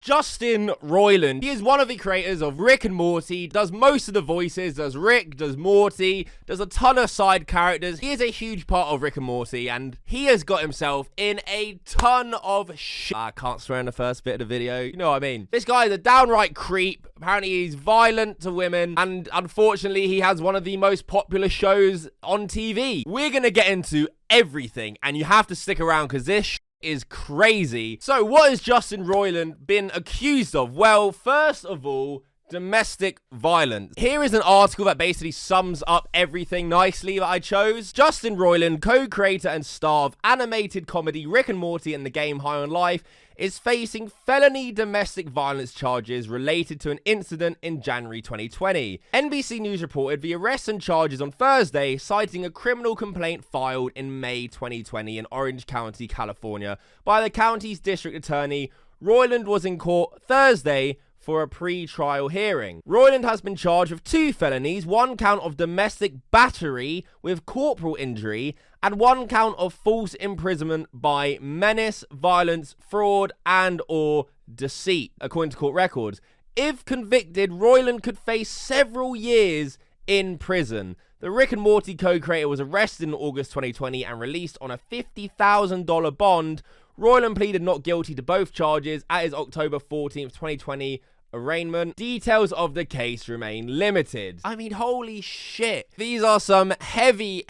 Justin Roiland. He is one of the creators of Rick and Morty, does most of the voices, does Rick, does Morty, does a ton of side characters. He is a huge part of Rick and Morty, and he has got himself in a ton of shit. I can't swear in the first bit of the video, you know what I mean. This guy is a downright creep. Apparently he's violent to women, and unfortunately he has one of the most popular shows on TV. We're gonna get into everything, and you have to stick around because this is crazy. So what has Justin Roiland been accused of? Well, first of all, domestic violence. Here is an article that basically sums up everything nicely that I chose. Justin Roiland, co-creator and star of animated comedy Rick and Morty and the game High on Life, is facing felony domestic violence charges related to an incident in January 2020. NBC News reported the arrest and charges on Thursday, citing a criminal complaint filed in May 2020 in Orange County, California, by the county's district attorney. Roiland was in court Thursday for a pre-trial hearing. Roiland has been charged with 2 felonies, 1 count of domestic battery with corporal injury, and 1 count of false imprisonment by menace, violence, fraud, and or deceit, according to court records. If convicted, Roiland could face several years in prison. The Rick and Morty co-creator was arrested in August 2020 and released on a $50,000 bond. Roiland pleaded not guilty to both charges at his October 14th, 2020 arraignment. Details of the case remain limited. I mean, holy shit. These are some heavy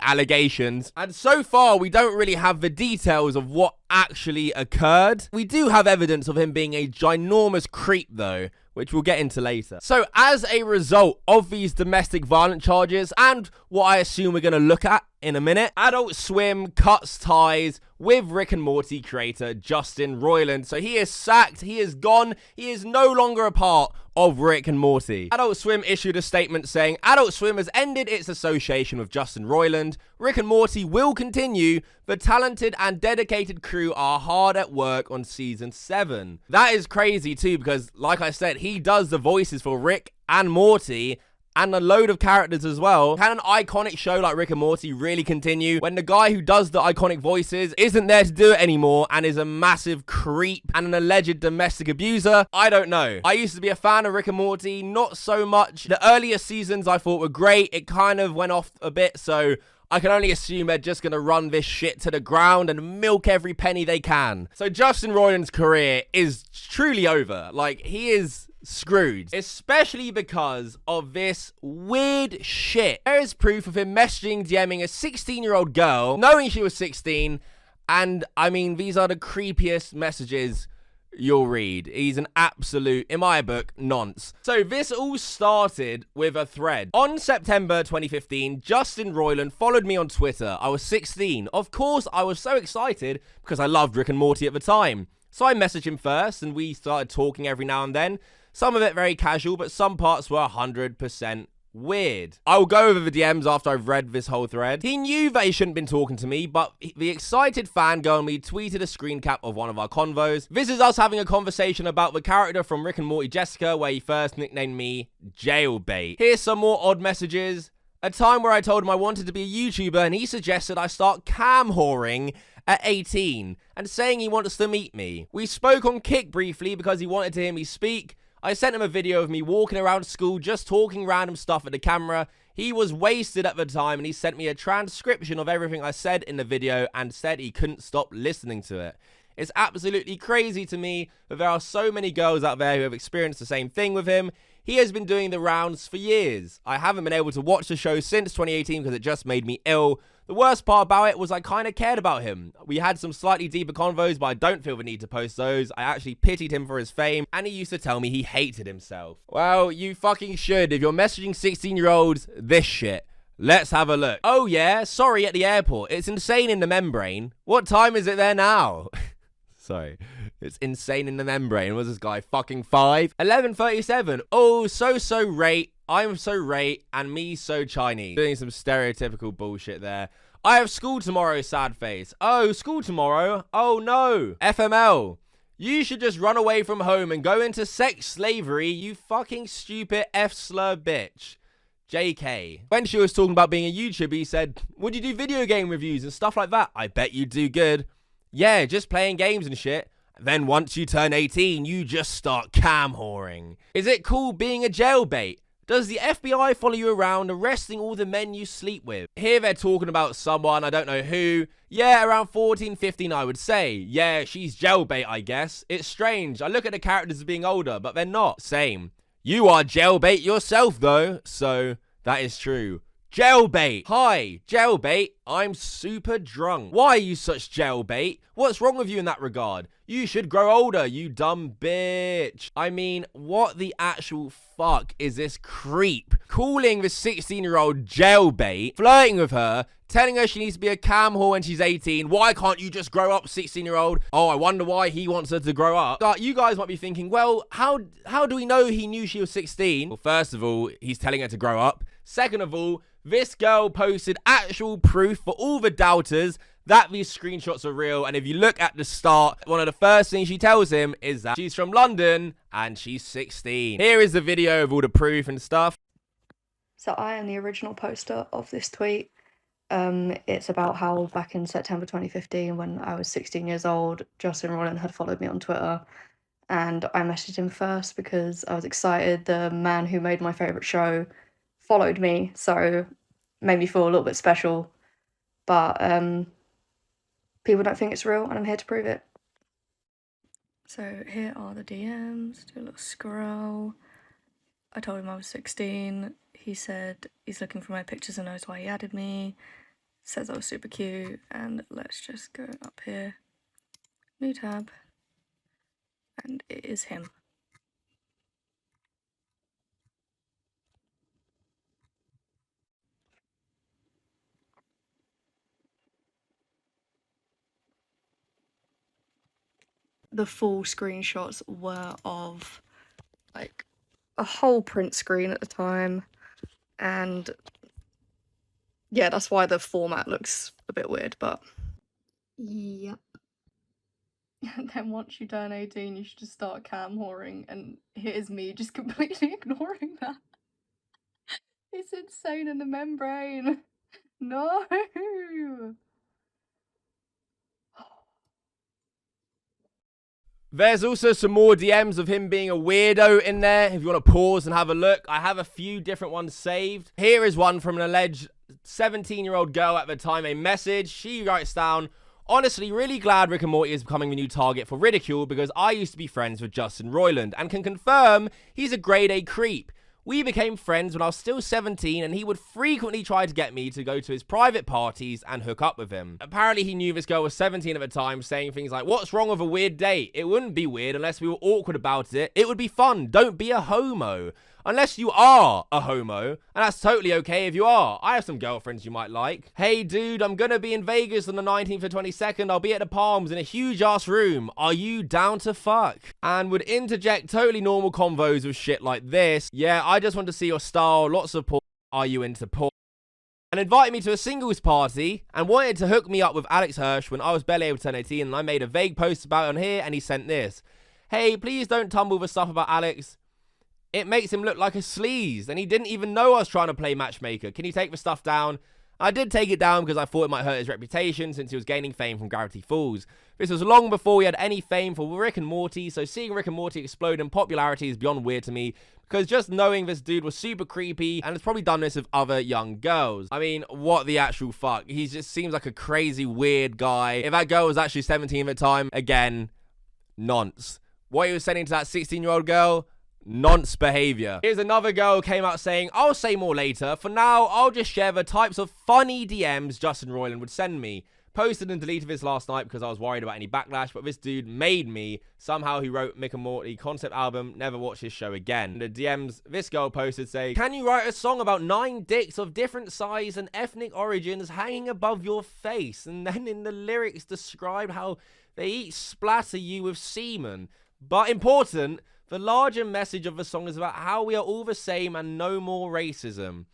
allegations. And so far, we don't really have the details of what actually occurred. We do have evidence of him being a ginormous creep, though, which we'll get into later. So as a result of these domestic violence charges and what I assume we're going to look at in a minute, Adult Swim cuts ties with Rick and Morty creator Justin Roiland. So he is sacked, he is gone, he is no longer a part of Rick and Morty. Adult Swim issued a statement saying, Adult Swim has ended its association with Justin Roiland. Rick and Morty will continue. The talented and dedicated crew are hard at work on season 7. That is crazy too, because like I said, he does the voices for Rick and Morty and a load of characters as well. Can an iconic show like Rick and Morty really continue when the guy who does the iconic voices isn't there to do it anymore and is a massive creep and an alleged domestic abuser? I don't know. I used to be a fan of Rick and Morty, not so much. The earlier seasons I thought were great. It kind of went off a bit, so I can only assume they're just going to run this shit to the ground and milk every penny they can. So Justin Roiland's career is truly over. Like, he is screwed, especially because of this weird shit. There is proof of him messaging, DMing a 16-year-old girl, knowing she was 16, and I mean, these are the creepiest messages you'll read. He's an absolute, in my book, nonce. So this all started with a thread. On September 2015, Justin Roiland followed me on Twitter. I was 16. Of course, I was so excited because I loved Rick and Morty at the time. So I messaged him first, and we started talking every now and then. Some of it very casual, but some parts were 100% weird. I will go over the DMs after I've read this whole thread. He knew that he shouldn't been talking to me, but the excited fangirl in me tweeted a screen cap of one of our convos. This is us having a conversation about the character from Rick and Morty, Jessica, where he first nicknamed me Jailbait. Here's some more odd messages. A time where I told him I wanted to be a YouTuber and he suggested I start cam whoring at 18 and saying he wants to meet me. We spoke on Kick briefly because he wanted to hear me speak. I sent him a video of me walking around school just talking random stuff at the camera. He was wasted at the time and he sent me a transcription of everything I said in the video and said he couldn't stop listening to it. It's absolutely crazy to me that there are so many girls out there who have experienced the same thing with him. He has been doing the rounds for years. I haven't been able to watch the show since 2018 because it just made me ill. The worst part about it was I kind of cared about him. We had some slightly deeper convos, but I don't feel the need to post those. I actually pitied him for his fame, and he used to tell me he hated himself. Well, you fucking should if you're messaging 16-year-olds this shit. Let's have a look. Oh yeah, sorry, at the airport. It's insane in the membrane. What time is it there now? Sorry. It's insane in the membrane. Was this guy fucking 5? 11:37. Oh, so rate. I'm so rate and me so Chinese. Doing some stereotypical bullshit there. I have school tomorrow, sad face. Oh, school tomorrow? Oh no. FML. You should just run away from home and go into sex slavery, you fucking stupid F-slur bitch. JK. When she was talking about being a YouTuber, he said, would you do video game reviews and stuff like that? I bet you'd do good. Yeah, just playing games and shit. Then once you turn 18, you just start cam whoring. Is it cool being a jailbait? Does the FBI follow you around, arresting all the men you sleep with? Here they're talking about someone, I don't know who. Yeah, around 14, 15, I would say. Yeah, she's jailbait, I guess. It's strange. I look at the characters as being older, but they're not. Same. You are jailbait yourself, though. So, that is true. Jailbait. Hi, jailbait. I'm super drunk. Why are you such jailbait? What's wrong with you in that regard? You should grow older, you dumb bitch. I mean, what the actual fuck is this creep? Calling the 16-year-old jailbait, flirting with her, telling her she needs to be a cam whore when she's 18. Why can't you just grow up, 16-year-old? Oh, I wonder why he wants her to grow up. You guys might be thinking, well, how do we know he knew she was 16? Well, first of all, he's telling her to grow up. Second of all, this girl posted actual proof for all the doubters that these screenshots are real. And if you look at the start, one of the first things she tells him is that she's from London and she's 16. Here is the video of all the proof and stuff. So I am the original poster of this tweet. It's about how back in September 2015, when I was 16 years old, Justin Roiland had followed me on Twitter. And I messaged him first because I was excited. The man who made my favourite show followed me, so made me feel a little bit special. But people don't think it's real, and I'm here to prove it. So here are the DMs. Do a little scroll. I told him I was 16. He said he's looking for my pictures and knows why he added me. Says I was super cute. And let's just go up here. New tab. And it is him. The full screenshots were of like a whole print screen at the time, and yeah, that's why the format looks a bit weird, but yep. And then once you turn 18, you should just start cam whoring, and here's me just completely ignoring that. It's insane in the membrane. No. There's also some more DMs of him being a weirdo in there. If you want to pause and have a look, I have a few different ones saved. Here is one from an alleged 17-year-old girl at the time, a message. She writes down, honestly, really glad Rick and Morty is becoming the new target for ridicule because I used to be friends with Justin Roiland and can confirm he's a grade A creep. We became friends when I was still 17 and he would frequently try to get me to go to his private parties and hook up with him. Apparently he knew this girl was 17 at the time, saying things like, what's wrong with a weird date? It wouldn't be weird unless we were awkward about it. It would be fun. Don't be a homo. Unless you are a homo, and that's totally okay if you are. I have some girlfriends you might like. Hey dude, I'm gonna be in Vegas on the 19th and 22nd. I'll be at the Palms in a huge ass room. Are you down to fuck? And would interject totally normal convos with shit like this. Yeah, I just want to see your style. Lots of porn. Are you into porn? And invited me to a singles party and wanted to hook me up with Alex Hirsch when I was barely able to turn 18, and I made a vague post about it on here and he sent this. Hey, please don't tumble the stuff about Alex. It makes him look like a sleaze, and he didn't even know I was trying to play matchmaker. Can you take the stuff down? I did take it down because I thought it might hurt his reputation since he was gaining fame from Gravity Falls. This was long before we had any fame for Rick and Morty, so seeing Rick and Morty explode in popularity is beyond weird to me, because just knowing this dude was super creepy and has probably done this with other young girls. I mean, what the actual fuck? He just seems like a crazy, weird guy. If that girl was actually 17 at the time, again, nonce. What he was sending to that 16-year-old girl, nonce behavior. Here's another girl who came out saying, I'll say more later. For now, I'll just share the types of funny DMs Justin Roiland would send me. Posted and deleted this last night because I was worried about any backlash, but this dude made me. Somehow he wrote Rick and Morty concept album, never watch his show again. The DMs this girl posted say, can you write a song about 9 dicks of different size and ethnic origins hanging above your face? And then in the lyrics describe how they each splatter you with semen. But important, the larger message of the song is about how we are all the same and no more racism.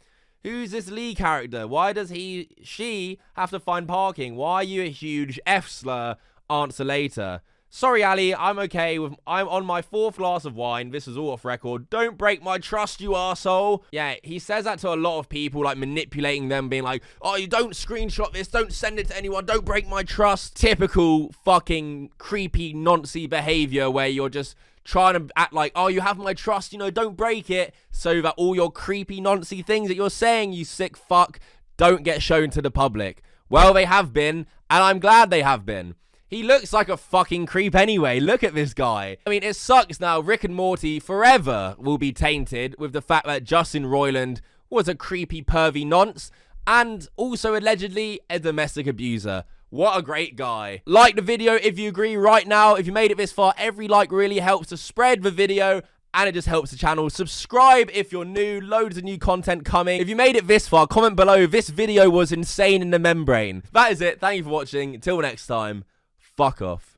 Who's this Lee character? Why does she have to find parking? Why are you a huge F slur? Answer later. Sorry, Ali, I'm okay with, I'm on my 4th glass of wine. This is all off record. Don't break my trust, you arsehole. Yeah, he says that to a lot of people, like manipulating them, being like, oh, you don't screenshot this, don't send it to anyone, don't break my trust. Typical fucking creepy, noncy behavior where you're just trying to act like, oh, you have my trust, you know, don't break it, so that all your creepy, noncy things that you're saying, you sick fuck, don't get shown to the public. Well, they have been, and I'm glad they have been. He looks like a fucking creep anyway. Look at this guy. I mean, it sucks now. Rick and Morty forever will be tainted with the fact that Justin Roiland was a creepy, pervy nonce and also allegedly a domestic abuser. What a great guy. Like the video if you agree right now. If you made it this far, every like really helps to spread the video and it just helps the channel. Subscribe if you're new. Loads of new content coming. If you made it this far, comment below. This video was insane in the membrane. That is it. Thank you for watching. Until next time. Fuck off.